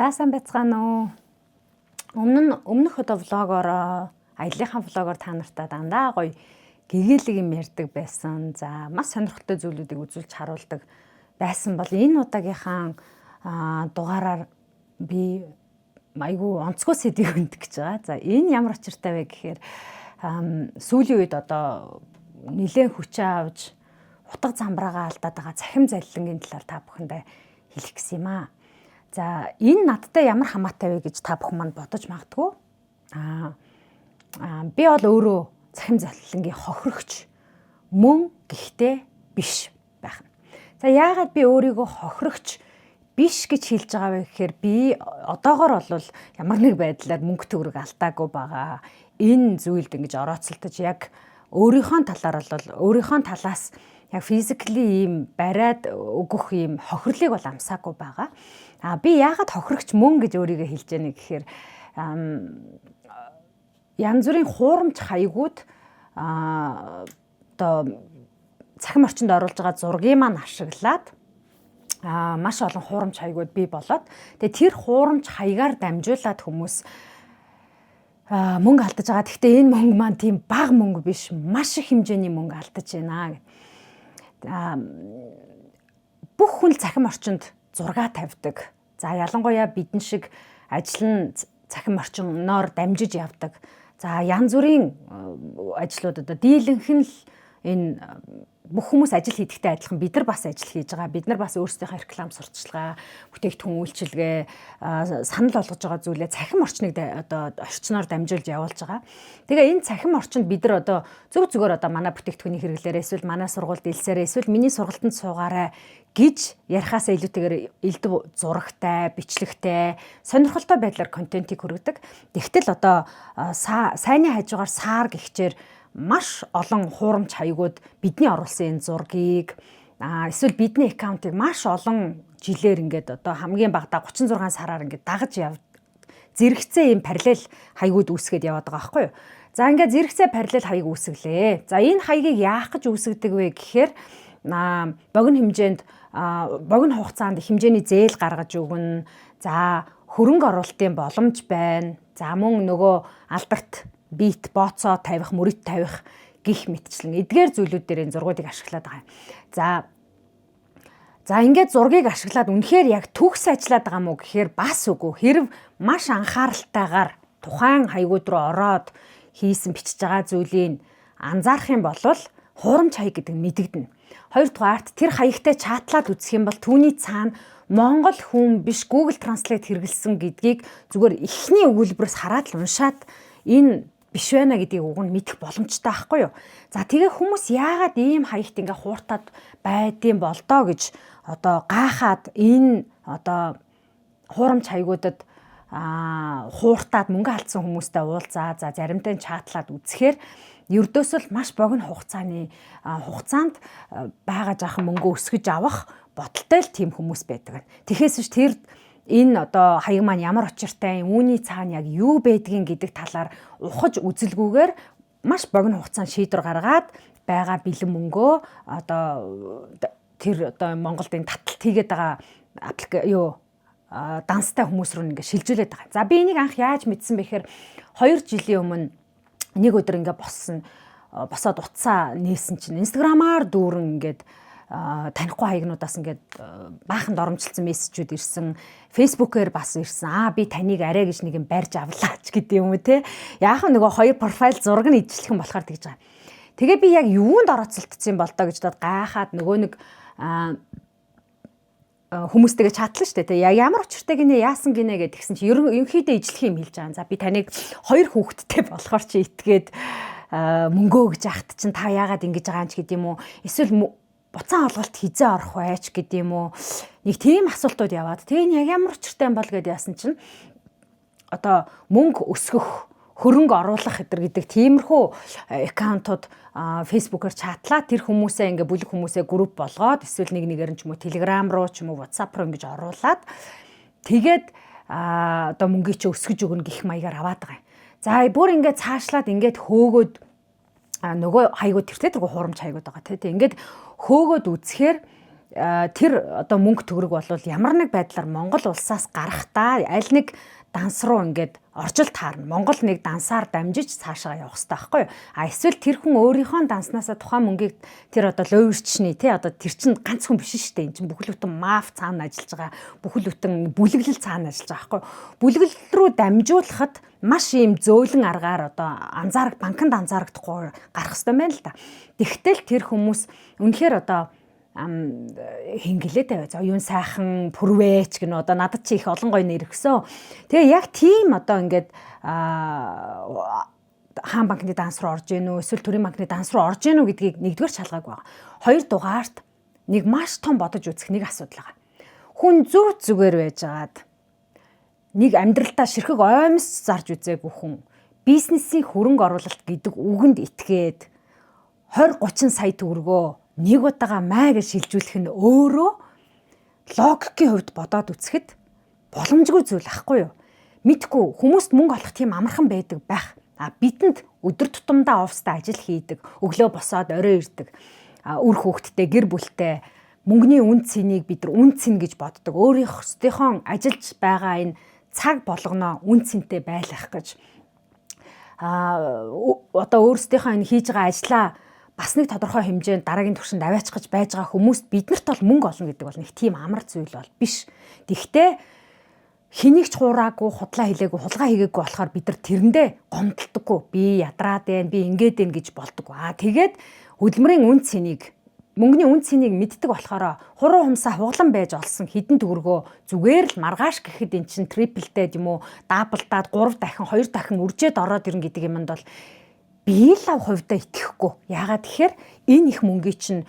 За сайн байцгаана уу. Өмнөх одоо влогоор аяллахын влогоор та нартай дандаа гоё гэгээлэг юм ярьдаг байсан. За маш сонирхолтой зүйлүүдийг үзүүлж харуулдаг байсан бол энэ удаагийнхаа дугаараар би айгүй онцгой сэдвийг хөндөг гэж байгаа. За энэ ямар очиртай вэ гэхээр сүүлийн үед одоо нэлээд хүчээ авч утга замбраагаа алдаад байгаа цахим залилангийн талаар та бүхэндээ хэлэх гэсэн юм аа. За энэ надтай ямар хамаатай вэ гэж та бүхэн манд бодож магадгүй. Би бол өөрөө цахим залилангийн хохирогч мөн гэхдээ биш байх. За яагаад би өөрийгөө хохирогч биш гэж хэлж байгаа вэ гэхээр би одоогоор бол ямар нэг байдлаар мөнгө төгрөг алдаагүй байгаа. Энэ зүйлд ингэж орооцолдож яг өөрийнхөө талаас яг физикли ийм бариад өгөх ийм хохирлыг бол амсаагүй байгаа. Би яагаад хохирогч мөн гэж өөрийгөө хэлж яана гэхээр янз бүрийн хуурамч хаягууд одоо цахим орчинд оруулж байгаа зургийг маань ашиглаад маш олон хуурамч хаягууд бий болоод тэгээ тэр хуурамч хаягаар дамжуулаад хүмүүс мөнгө алдаж байгаа. Гэхдээ энэ мөнгө маань тийм бага мөнгө биш, маш их хэмжээний мөнгө алдаж байна. Бүх хүн цахим орчинд зураг тавьдаг. За ялангуяа бидэн шиг ажил нь цахим орчиноор дамжиж явдаг. За янз бүрийн ажлууд одоо дийлэнх нь л энэ бүх хүмүүс ажил хийдэгтэй адилхан бид нар бас ажил хийж байгаа. Бид нар бас өөрсдийнхөө реклам сурталчилгаа, бүтээгдэхүүн үйлчилгээ санал болгож байгаа зүйлээ цахим орчныг одоо орчноор дамжуулж явуулж байгаа. Тэгээ энэ цахим орчинд бид нар одоо зүгээр одоо манай бүтээгдэхүүний хэрэглээрээ эсвэл манай сургуульд илсээрээ эсвэл миний сургалтанд суугаарай гэж ярихаасаа илүүтэйгээр элдв зурагтай, бичлэгтэй, сонирхолтой байдлаар контентийг хүргэдэг. Тэгтэл одоо сайнны хажуугаар саар гихчээр маш олон хуурамч хаягууд бидний оруулсан энэ зургийг эсвэл бидний аккаунтыг маш олон жилээр ингээд одоо хамгийн багадаа 36 сараар ингээд дагаж зэрэгцээ ийм параллел хаягууд үүсгээд яваад байгаа байхгүй юу. За ингээд зэрэгцээ параллел хаяг үүсгэлээ. За энэ хаягийг яах гэж үүсгдэг вэ гэхээр богино хугацаанд хэмжээний зээл гаргаж өгнө. За хөрөнгө оруулалтын боломж байна. За мөн нөгөө алдарт бит бооцоо тавих, мөрөд тавих гих мэтчлэн эдгээр зүйлүүд дээр энэ зургуудыг ашиглаад байгаа. За ингээд зургийг ашиглаад үнэхээр яг төгс ажиллаад байгаа мó гэхээр бас үгүй. Хэрв маш анхааралтайгаар тухайн хаягууд руу ороод хийсэн бичиж байгаа зүйлийг анзаарах юм бол хуурамч хаяг гэдэг нь мэдэгдэнэ. Хоёрдугаарт тэр хаягтай чатлаад үзэх юм бол түүний цаана Монгол хүн биш Google Translate хэрэгэлсэн гэдгийг зүгээр эхний өгүүлбэрээс хараад л уншаад энэ биш байна гэдгийг уг нь мэдэх боломжтой байхгүй юу. За тэгээ хүмүүс яагаад ийм хаягт ингээ хууртаад байдсан болдоо гэж одоо гайхаад энэ одоо хуурамч хаягуудад хууртаад мөнгө алдсан хүмүүстэй уулзаа. За заримтай нь чатлаад үзэхээр ердөөсөл маш богино хугацаанд байгаа жаахан мөнгө өсгөж авах бодолтой л тийм хүмүүс байдаг. Тэгэхээс ч тэр энэ одоо хаяг маань ямар очиртай, үүний цаана яг юу байдгийг гэдэг талаар ухаж үзэлгүйгээр маш богино хугацаанд шийдвэр гаргаад байгаа бэлэн мөнгөө одоо тэр одоо Монголд энэ таталт хийгээд байгаа данстай хүмүүс рүү ингээ шилжүүлээд байгаа. За би энийг анх яаж мэдсэн бэ гэхээр 2 жилийн өмнө нэг өдөр ингээ босоод утсаа нээсэн чинь инстаграмаар дүүрэн ингээд танихгүй хаягнуудаас ингээд баахан доромжилсан мессежүүд ирсэн, фейсбүүкээр бас ирсэн. Би таныг арай гэж нэг юм барьж авлаач гэдэг юм уу те. Яахан нөгөө 2 профайл зураг нь ижилхэн болохоор тэгж байгаа. Тэгээ би яг юунд орооцолтсон юм бол тоо гэж дод гайхаад нөгөө нэг хүмүүстэйгээ чатлаа штэ те. Ямар учиртай гинэ яасан гинэ гэж тэгсэн чи ерөнхийдөө ижилхэн юм хэлж байгаа. За би таныг 2 хүүхэдтэй болохоор чи итгээд мөнгөө гэж ахт чинь та яагаад ингэж байгаа юм ч гэдэг юм уу. Эсвэл буцаан олголт хизээ орох байж гэдэг юм уу. Нэг тийм асуултууд яваад. Тэгээ энэ яг ямар учиртай юм бол гэдээ яасан чинь одоо мөнгө өсгөх, хөрөнгө оруулах гэдэг тиймэрхүү аккаунтууд фейсбүүкээр чатлаа тэр хүмүүсээ ингээ бүлэг хүмүүсээ групп болгоод эсвэл нэгээр нь ч юм уу Telegram руу ч юм уу WhatsApp руу ингэж оруулаад тэгээд одоо мөнгөийг чи өсгөж өгнө гэх маягаар аваад байгаа юм. За бүр ингээ цаашлаад ингээд хөөгөөд нөгөө хаягууд тэртээ хуурамч хаягууд байгаа тийм ингээд хөөгөөд үзэхээр тэр одоо мөнгө төгрөг бол ямар нэг байдлаар Монгол улсаас гарахдаа аль нэг данс руу ингээд оржилт таарна. Монгол нэг дансаар дамжиж цаашаа явах хэрэгтэй байхгүй юу? Эсвэл тэр хүн өөрийнхөө данснасаа тухайн мөнгийг тэр одоо лоовирчны тий одоо тэр чинь ганц хүн биш шүү дээ. Энд чинь бүхэл бүтэн маф цаана ажиллаж байгаа. Бүхэл бүтэн бүлэглэл цаана ажиллаж байгаа байхгүй юу? Бүлэглэл рүү дамжуулахад маш ийм зөөлөн аргаар одоо банкнд анзаарахгүй гарах хэрэгтэй байна л да. Тэгтэл тэр хүмүүс үнэхээр одоо хингэлээ тавиа. За юун сайхан пүрвэч гэнэ одоо надад чи их олон гоё нэр өгсөн. Тэгээ яг тийм одоо ингээд хаан банкны данс руу орж ийн үү эсвэл төрийн банкны данс руу орж ийн үү гэдгийг нэгдүгээр шалгааг байгаа. Хоёрдугаарт нэг маш том бодож үзэх нэг асуудал байгаа. Хүн зүгээр байжгаад нэг амьдралдаа ширхэг оймс зарж үзээгүй хүн бизнесийн хөрөнгө оруулалт гэдэг үгэнд итгээд 20-30 сая төгрөгөө нэг удаага маа гэж шилжүүлэх нь өөрөө логикийн хувьд бодоод үзэхэд боломжгүй зүйл ахгүй юу? Мэдгүй хүмүүст мөнгө олох тийм амархан байдаг байх. Бидэнд өдөр тутамдаа оффистаа ажил хийдэг, өглөө босоод орой ирдэг, үр хүүхэдтэй, гэр бүлтэй мөнгөний үн цэнийг бид нар үн цэн гэж боддог. Өөрийнхөө ажиллаж байгаа энэ цаг болгоноо үн цэнтэй байлгах гэж одоо өөрсдийнхөө энэ хийж байгаа ажлаа бас нэг тодорхой хэмжээнд дараагийн түвшинд аваачих гэж байж байгаа хүмүүст биднэрт бол мөнгө олно гэдэг бол нэг тийм амар зүйл бол биш. Гэхдээ хэнийг ч хуураагүй, худлаа хийлээгүй, хулгай хийгээгүй болохоор бид нар тэрэндээ гомдолдоггүй. Би ядраад байна, би ингээд байна гэж болдоггүй. Тэгээд хөдөлмөрийн үн цэнийг, мөнгөний үн цэнийг мэддэг болохоор хуруу хумсаа хуглан байж олсон хідэн төгрөгөө зүгээр л маргааш гэхэд эн чинь триплдээд юм уу, даблдаад 3 дахин 2 дахин үржээд ороод ирнэ гэдэг юмд бол би л хувьдаа итгэхгүй. Яагаад тэгэхээр энэ их мөнгөийг чинь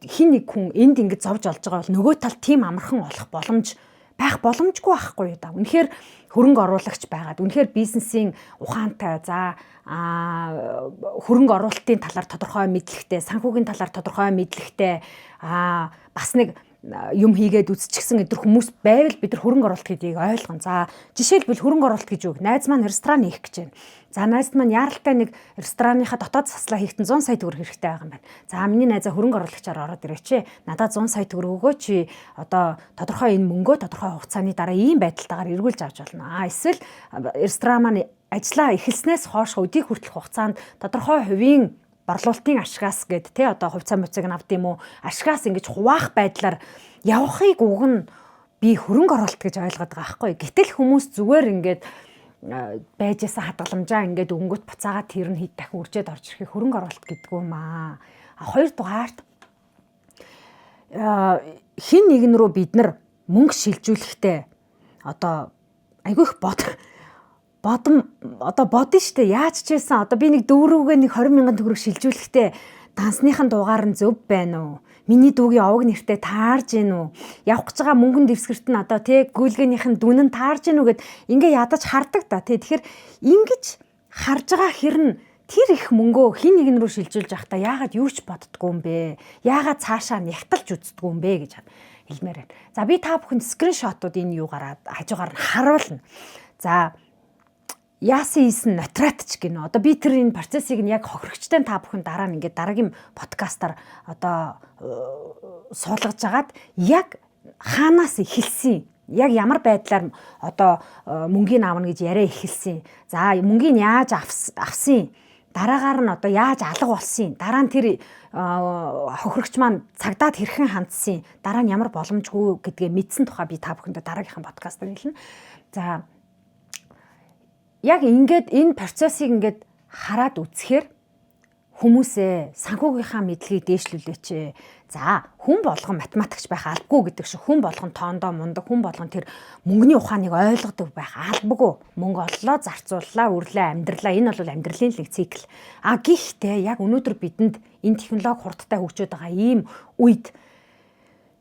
хин нэг хүн энд ингэж зовж олж байгаа бол нөгөө тал тийм амархан олох боломж байх боломжгүй байхгүй юу да. Үнэхээр хөрөнгө оруулагч байгаад үнэхээр бизнесийн ухаантай за хөрөнгө оруулалтын талаар тодорхой мэдлэгтэй, санхүүгийн талаар тодорхой мэдлэгтэй бас нэг юм хийгээд үзчихсэн эдгээр хүмүүс байвал бид нар хөрөнгө оруулалт гэдгийг ойлгоно. За жишээлбэл хөрөнгө оруулалт гэж үг. Найз маань ресторан хийх гэж байна. За найз маань яаралтай нэг рестораныхаа дотоод заслаа хийхэд 100 сая төгрөг хэрэгтэй байгаа юм байна. За миний найзаа хөрөнгө оруулагчаар ороод ирээч. Надад 100 сая төгрөг өгөө чи одоо тодорхой энэ мөнгөө тодорхой хугацааны дараа ийм байдалтайгаар эргүүлж авч болно. Эсвэл ресторан маань ажиллаа эхэлснээс хойш өдийг хүртэлх хугацаанд тодорхой хувийн борлуулалтын ашгаас гээд тий одоо хувьцаа мөцөг нь авд юм уу ашгаас ингэж хуваах байдлаар явахыг уг нь би хөрөнгө оруулалт гэж ойлгоод байгаа байхгүй. Гэтэл хүмүүс зүгээр ингээд байжсэн хадгаламжаа ингээд өнгөт буцаагаа тэр нь хэд дахин үржээд орж ирэхийг хөрөнгө оруулалт гэдэг юм аа. Хоёрдугаарт хин нэгэн рүү бид нар мөнгө шилжүүлэхдээ одоо айгүйх бодно штэ яаж ч байсан одоо би нэг дүүрүүгээ нэг 20 мянган төгрөг шилжүүлэхдээ дансныхан дуугаар нь зөв байна уу? Миний дүүгийн овог нэртэй таарж гин үү? Явах гэж байгаа мөнгөн дэвсгэрт нь одоо тий гүйлгээнийхэн дүн нь таарж гин үү гэд ингээ ядаж хардаг да тий. Тэгэхээр ингэж харж байгаа хэрн тэр их мөнгөө хин нэгэн рүү шилжүүлж явахдаа яагаад юу ч боддггүй юм бэ? Яагаад цаашаа нягталж үздэггүй юм бэ гэж хэлмээр байна. За би та бүхэнд скриншотууд энэ юугаар хажуугаар нь харуулна. За яасан ийсэн нотрат ч гинэ. Одоо би тэр энэ процессыг нь яг хохирогчтой та бүхэн дараа нь ингээд дараагийн подкастаар одоо суулгаж агаад яг хаанаас эхэлсэн, яг ямар байдлаар одоо мөнгөний аавна гэж яриа эхэлсэн. За мөнгөний яаж авсан, дараагаар нь одоо яаж алга болсон, дараа нь тэр хохирогч маань цагдаад хэрхэн хандсан, дараа нь ямар боломжгүй гэдгээ мэдсэн тухай би та бүхэндээ дараагийнхаа подкастаар хэлнэ. За яг ингээд энэ процессыг ингээд хараад үзэхээр хүмүүсээ санхүүгийнхаа мэдлэгийг дээшлүүлээч. За хүн болгон математикч байх албагүй гэдэг шиг хүн болгон тоондоо мундаг, хүн болгон тэр мөнгөний ухааныг ойлгодог байх албагүй. Мөнгө оллоо, зарцууллаа, үрлээ, амьдралаа. Энэ бол амьдралын нэг цикл. Гэхдээ яг өнөөдөр бидэнд энэ технологи хурдтай хөгжөөд байгаа ийм үед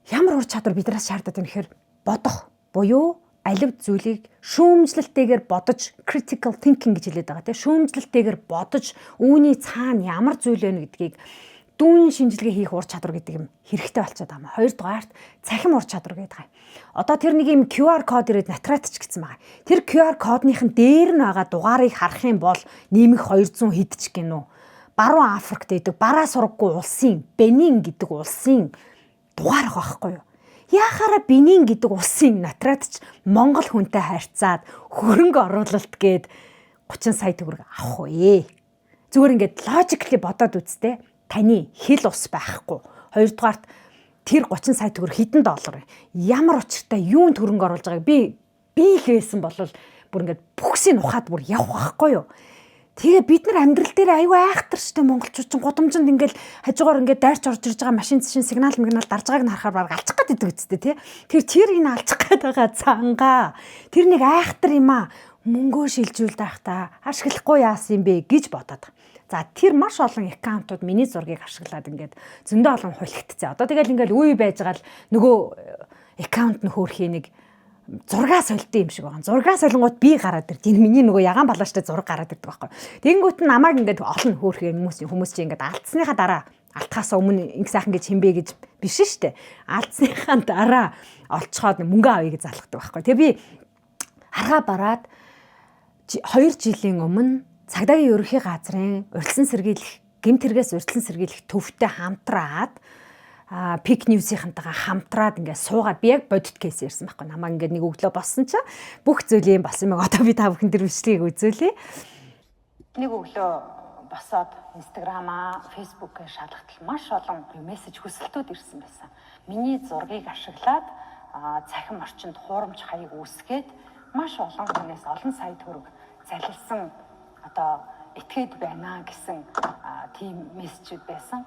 ямар ур чадвар биднээс шаарддаг вэ гэхээр бодох буюу алив зүйлийг шүүмжлэлтэйгээр бодож critical thinking гэж хэлээд байгаа тийм шүүмжлэлтэйгээр бодож үүний цаана ямар зүйл вэ гэдгийг дүүн шинжилгээ хийх ур чадвар гэдэг юм хэрэгтэй болчиход байгаа. Хоёрдугаарт цахим ур чадвар гэдэг байгаа. Одоо тэр нэг юм QR код ирээд натратч гэсэн байгаа. Тэр QR кодныхын дээр нь байгаа дугаарыг харах юм бол нэмэх 200 хэд ч гинөө. Баруун Африкт байдаг бараа сургаггүй улсын Бенин гэдэг улсын дугаарах байхгүй юу? Яхаараа Бенин гэдэг улсын нотариатч Монгол хүнтэй харьцаад хөрөнгө оруулалт гээд 30 сая төгрөг авах вэ? Зүгээр ингээд логикли бодоод үзтээ таны хил ус байхгүй. Хоёрдугаарт тэр 30 сая төгрөг хэдэн доллар ямар учиртай юунд хөрөнгө оруулж байгааг би хийсэн бол бүр ингээд бүхсийг ухаад бүр явах байхгүй юу? Тэгээ бид нар амьдрал дээр аюу айхтар штэ монголчууд ч гудамжинд ингээл хажуугаар ингээд дайрч орж ирж байгаа машин цэшин сигнал дарж байгааг нь харахаар баг алчих гээд идэг үсттэй тий. Тэр энэ алчих гээд байгаа цангаа. Тэр нэг айхтар юм аа. Мөнгөө шилжүүлдэг байхдаа ашиглахгүй яасан юм бэ гэж бодоод. За тэр маш олон аккаунтууд миний зургийг ашиглаад ингээд зөндөө олон хулигдцээ. Одоо тэгэл ингээл үе байж байгаа л нөгөө аккаунт нь хөөрхий нэг зургаа солитой юм шиг байгаа. Зургаа солингууд би гараад ирд. Энэ миний нөгөө ягаан балааштай зураг гараад ирдэг байхгүй. Тэнгүүт нь намайг ингээд олон хөөрхий хүмүүс чинь ингээд алдсныхаа дараа алтхаас өмнө инх сайхан гэж химбэ гэж биш штэ. Алдсныхаа дараа олцоход мөнгө авъя гэж залгадаг байхгүй. Тэгээ би харгаа бараад 2 жилийн өмнө цагдаагийн ерөнхий газрын урьдчилан сэргийлэх гэмт хэрэгээс урьдчилан сэргийлэх төвтэй хамтраад Пик Ньюсийнхантайгаа хамтраад ингээд суугаад би яг бодит кейс ярьсан байхгүй. Намаа ингээд нэг өглөө болсон чинь бүх зүйлийн болсон юм. Одоо би та бүхэн дээр бичлэгийг үзүүлье. Нэг өглөө босоод Instagram-аа, Facebook-ээр шалгатал маш олон мессеж хүсэлтүүд ирсэн байсан. Миний зургийг ашиглаад цахим орчинд хуурамч хаяг үүсгээд маш олон хүнээс олон сая төгрөг залилсан одоо этгээд байна гэсэн тийм мессежүүд байсан.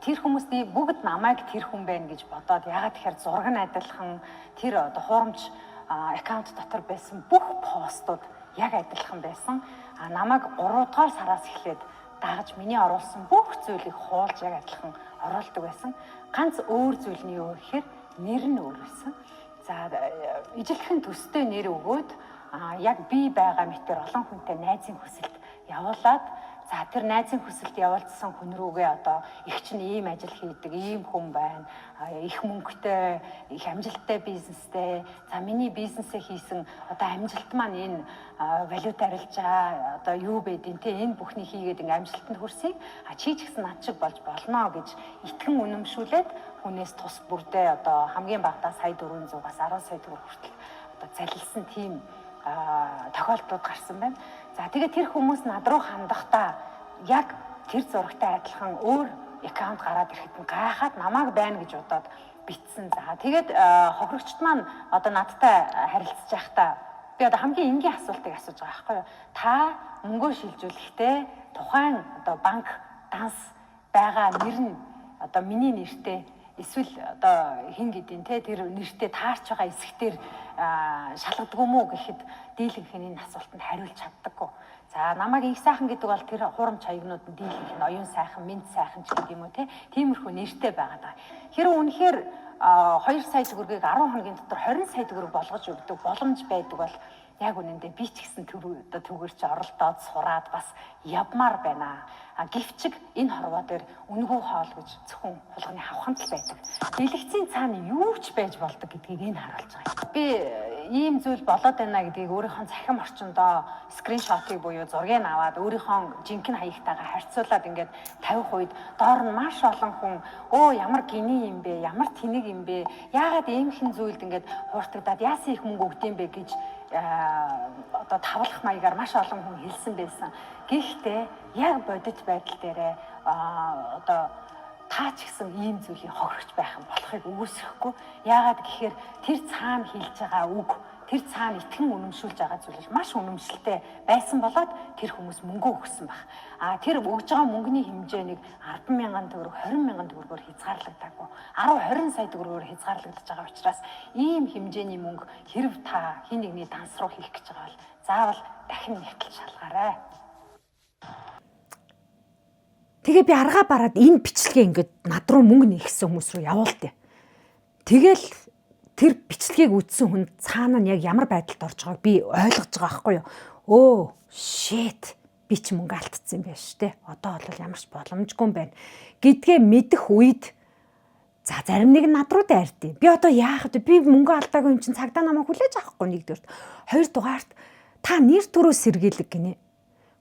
Тэр хүмүүс бүгд намайг тэр хүн байна гэж бодоод ягаад тэгэхээр зураг нь адилхан тэр одоо хуурамч аккаунт дотор байсан бүх постууд яг адилхан байсан. Намайг 3 дугаар сараас эхлээд дагаж миний оруулсан бүх зүйлийг хуулж яг адилхан оруулдаг байсан. Ганц өөр зүйл нь юу гэхээр нэр нь өөр байсан. За ижилхэн төстэй нэр өгөөд яг би байгаа мэтэр олон хүнтэй найзын хүсэлт явуулаад за тэр найзын хүсэлт явуулсан хүн рүүгээ одоо их чинь ийм ажил хийдэг ийм хүн байна. Их мөнгөтэй, их амжилттай бизнестэй. За миний бизнесээ хийсэн одоо амжилт маань энэ валют арилжаа одоо юу байдیں۔ Тэ энэ бүхний хийгээд ингээм амжилтанд хүрсийг чи ч гэсэн над шиг болж болно гэж итгэн үнэмшүүлээд хүнээс тус бүрдээ одоо хамгийн багадаа сая 400-аас 10 сая төгрөг хүртэл одоо залилсан тийм тохиолдлууд гарсан байна. За тэгээд тэр хүмүүс над руу хандахдаа яг тэр зурагтай адилхан өөр аккаунт гараад ирэхэд нь гайхаад намайг байна гэж бодоод битсэн. За тэгээд хохирогчд маань одоо надтай харилцаж байхдаа би одоо хамгийн энгийн асуултыг асууж байгаа байхгүй юу? Та мөнгөө шилжүүлэхдээ тухайн одоо банк данс байгаа нэр нь одоо миний нэртэй эсвэл одоо хин гэдин те тэр нэртэй таарч байгаа хэсэгтэр шалгадаг юм уу гэхэд дийлэнх энэ асуултанд хариулж чаддаггүй. За намайг их сайхан гэдэг бол тэр хуурамч хаягнууд нь дийлэнх нь оюун сайхан, мэд сайхан ч гэдэг юм уу те тиймэрхүү нэртэй байгаад. Хэрэв үнэхээр 2 сая төгрөгийг 10 хоногийн дотор 20 сая төгрөг болгож өгдөг боломж байдаг бол яг үнэндээ би ч гэсэн төгөр чи оролдоод сураад бас явмаар байна. Гэвчиг энэ хорвоо дээр үнгүү хоол гэж зөвхөн хулганы хавханд л байдаг. Дэлгэцийн цаана юу ч байж болдог гэдгийг энэ харуулж байгаа. Би ийм зүйл болоод байна гэдгийг өөрийнхөө цахим орчиндоо скриншотыг буюу зургийг аваад өөрийнхөө жинхэнэ хаягтайгаа харьцуулаад ингээд тавих үед доор нь маш олон хүн ямар гиний юм бэ, ямар тэнэг юм бэ, яагаад ийм хин зүйлд ингээд хууртагдаад яасан их мөнгө өгдөм бэ гэж одоо тавлах маягаар маш олон хүн хэлсэн байсан. Гэхдээ яг бодит байдал дээрээ одоо таа ч гэсэн ийм зүйлийг хохирч байх юм болохыг үүсэхгүй. Яагаад гэхээр тэр цаана хэлж байгаа үг, тэр цаана итгэн үнэмшүүлж байгаа зүйл маш үнэмшилтэй байсан болоод тэр хүмүүс мөнгө өгсөн баг. Тэр өгж байгаа мөнгөний хэмжээнийг 10,000 төгрөг, 20,000 төгрөгөөр хязгаарлагдаагүй. 10-20 сая төгрөгөөр хязгаарлагдаж байгаа учраас ийм хэмжээний мөнгө хэрв та хин нэгний данс руу хийх гэж байгаа бол заавал дахин нягтлж шалгаарай. Тэгээ би аргаа бараад энэ бичлэгээ ингээд над руу мөнгө нэгсэн хүмүүс рүү явуултыг. Тэгэл тэр бичлэгийг үзсэн хүн цаана нь яг ямар байдалд орж байгааг би ойлгож байгаа байхгүй юу? Shit. Би ч мөнгө алдсан юм байна шүү дээ. Одоо бол ямар ч боломжгүй юм байна. Гэдгээ мэдэх үед за зарим нэг над руу дайрдیں۔ Би одоо яах вэ? Би мөнгө алдаагүй юм чинь цагдаа намайг хүлээж авахгүй нэгдүгээрт. Хоёрдугаарт та нэр төрөө сэргийлэг гинэ.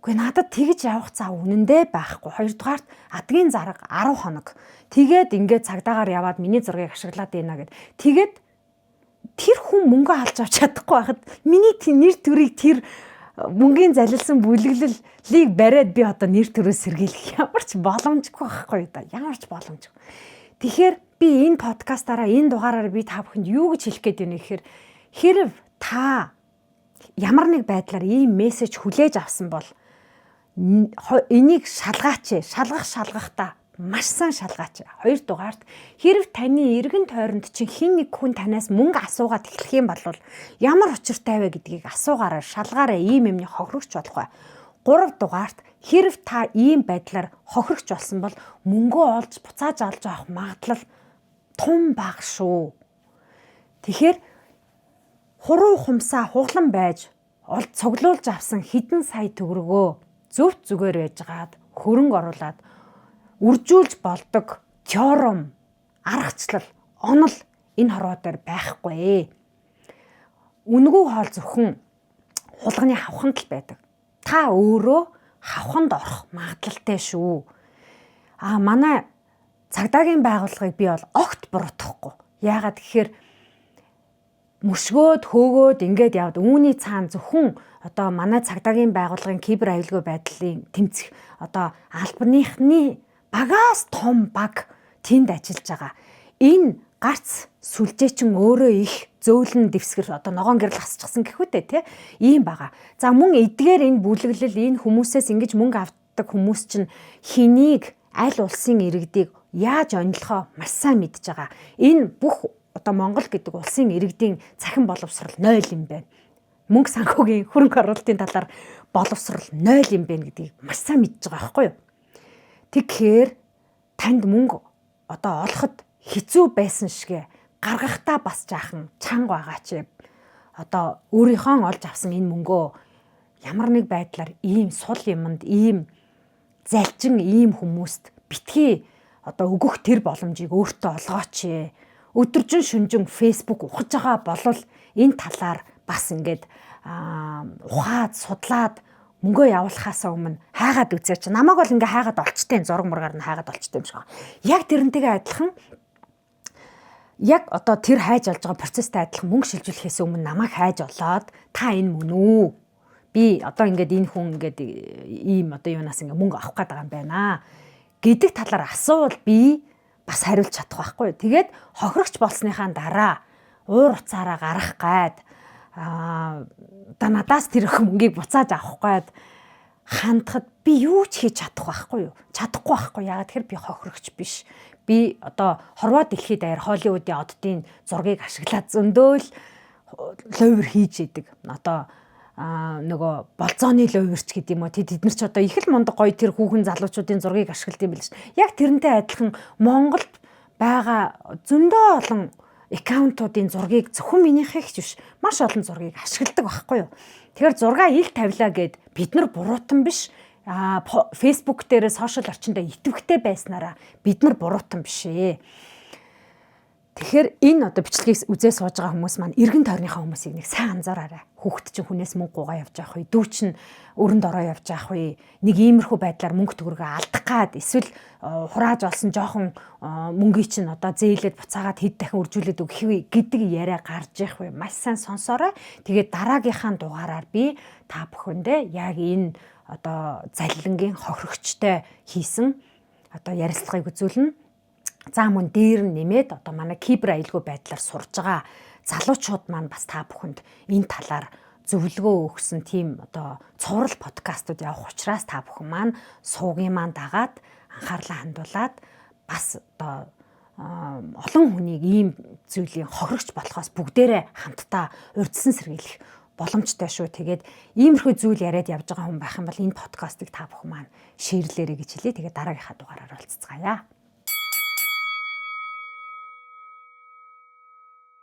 Гэхдээ надад тэгж явах цаа үнэндээ байхгүй. Хоёрдугаарт адгийн зарга 10 хоног. Тэгээд ингээд цагдаагаар яваад миний зургийг ашиглаад ийна гэд. Тэгээд тэр хүн мөнгө алж авч чадахгүй байхад миний нэр төрийг тэр мөнгөний залилсан бүлэглэлийг бариад би одоо нэр төрөө сэргийлэх ямар ч боломжгүй байхгүй да. Ямар ч боломжгүй. Тэгэхээр би энэ подкастаараа энэ дугаараар би та бүхэнд юу гэж хэлэх гээд байна гэхээр хэрв та ямар нэг байдлаар ийм мессеж хүлээж авсан бол энийг шалгахтаа маш сайн шалгаач. Хоёрдугаарт хэрв таны эргэн тойронд чинь хэн нэг хүн танаас мөнгө асуугаад эхлэх юм бол ямар учиртай вэ гэдгийг асуугаараа шалгаараа ийм юмны хохирогч болох бай. Гуравдугаарт хэрв та ийм байдлаар хохирогч болсон бол мөнгөө олж буцааж алж авах магадлал тун бага шүү. Тэгэхээр хуруу хумсаа хуглан байж цуглуулж авсан хэдэн сая төгрөгөө зөв зүгээр байжгаад хөрөнгө оруулаад үржүүлж болдог теорем, аргачлал, онол энэ хорвоо дээр байхгүй. Үнэгүй хоол зөвхөн хулганы хавханд л байдаг. Та өөрөө хавханд орох магадлалтай шүү. Манай цагдаагийн байгууллагыг би бол огт буруутгахгүй. Яагаад гэхээр мөшгөөд хөөгөөд ингээд явд үүний цаана зөвхөн одоо манай цагдаагийн байгууллагын кибер аюулгүй байдлын тэмцэх одоо албаныхны багаас том баг тэнд ажиллаж байгаа. Энэ гарц сүлжээчин өөрөө их зөөлөн дэвсгэр одоо ногоон гэрэл хасчихсан гэхүүтэй тий ийм байгаа. За мөн эдгээр энэ бүлэглэл энэ хүмүүсээс ингэж мөнгө авдаг хүмүүс чинь хэнийг аль улсын иргэдийг яаж онилохоо маш сайн мэдж байгаа. Энэ бүх одоо Монгол гэдэг улсын иргэдийн цахим боловсрал 0 юм байна. Мөнгө санхүүгийн хөрөнгө оруулалтын талаар боловсрал 0 юм байна гэдгийг маш сайн мэдж байгаа байхгүй юу? Тэгэхээр танд мөнгө одоо олоход хэцүү байсан шигэ гаргахтаа бас жаахан чанга байгаа чи. Одоо өөрийнхөө олж авсан энэ мөнгөө ямар нэг байдлаар ийм сул юмд ийм залжин ийм хүмүүст битгий одоо өгөх тэр боломжийг өөртөө олгооч. Өдөржин шүнжин фейсбુક ухаж байгаа болвол энэ талаар бас ингээд ухаад судлаад мөнгөө явуулахаасаа өмнө хайгаад үзээч. Намайг бол ингээ хайгаад олчтой зураг мургаар нь хайгаад олчтой юм шиг байна. Яг тэрнтэйгээ адилхан яг одоо тэр хайж олж байгаа процесстэй адилхан мөнгө шилжүүлэхээс өмнө намайг хайж олоод та энэ мөн үү? Би одоо ингээд энэ хүн ингээд ийм одоо юунаас ингээ мөнгө авах гээд байгаа юм байна гэдэг талаар асуувал би бас хариулж чадах байхгүй. Тэгээд хохирогч болсныхаа дараа уур уцаараа гарах гайд одоо надаас тэр их мөнгийг буцааж авах гайд хандхад би юу ч хийж чадах байхгүй юу? Чадахгүй байхгүй. Яагаад тэгэхээр би хохирогч биш. Би одоо хорвоо дэлхийд даяар Холливуудын оддын зургийг ашиглаад зөндөөл ловер хийж идэг. Одоо нөгөө болзооны ловерч гэдэг юм уу. Тэд нар ч одоо их л мундаг гоё тэр хүүхэн залуучуудын зургийг ашигладаг юм биш. Яг тэрнтэй адилхан Монголд байгаа зөндөө олон аккаунтуудын зургийг зөвхөн минийхээ биш маш олон зургийг ашигладаг байхгүй юу. Тэгэхээр зургаа ил тавилаа гэд бид нар буруутан биш. Facebook дээр сошиал орчиндөө идэвхтэй байснараа бид нар буруутан биш ээ. Тэгэхээр энэ одоо бичлэгийг үзээ сууж байгаа хүмүүс маань эргэн тойрныхаа хүмүүсийг нэг сайн анзаараарай. Хүүхэд чинь хүнээс мөнгө гуйгаа явж авах үе, дүү чинь өрөнд ороо явж авах үе, нэг иймэрхүү байдлаар мөнгө төгрөгөө алдах гад эсвэл хурааж олсон жоохон мөнгөийг чинь одоо зээлээд буцаагаад хэд дахин үржүүлээд өгөх үе гэдэг яриа гарч явах үе. Маш сайн сонсоорой. Тэгээд дараагийнхаа дугаараар би та бүхэндээ яг энэ одоо залилангийн хохирогчтой хийсэн одоо ярилцлагыг үзүүлнэ. За мөн дээр нь нэмээд одоо манай кибер аюулгүй байдлаар сурж байгаа залуучууд маань бас та бүхэнд энэ талаар зөвлөгөө өгсөн тийм одоо цуврал подкастууд явах учраас та бүхэн маань суугийн маань дагаад анхаарлаа хандуулад бас одоо олон хүнийг ийм зүйлийн хохирогч болохоос бүгдээрээ хамтдаа урьдчилан сэргийлэх боломжтой шүү. Тэгээд иймэрхүү зүйл яриад явж байгаа хүн байх юм бол энэ подкастыг та бүхэн маань шеэрлээрэй гэж хэлье. Тэгээд дараагийнхаа дугаараар уулзцгаая.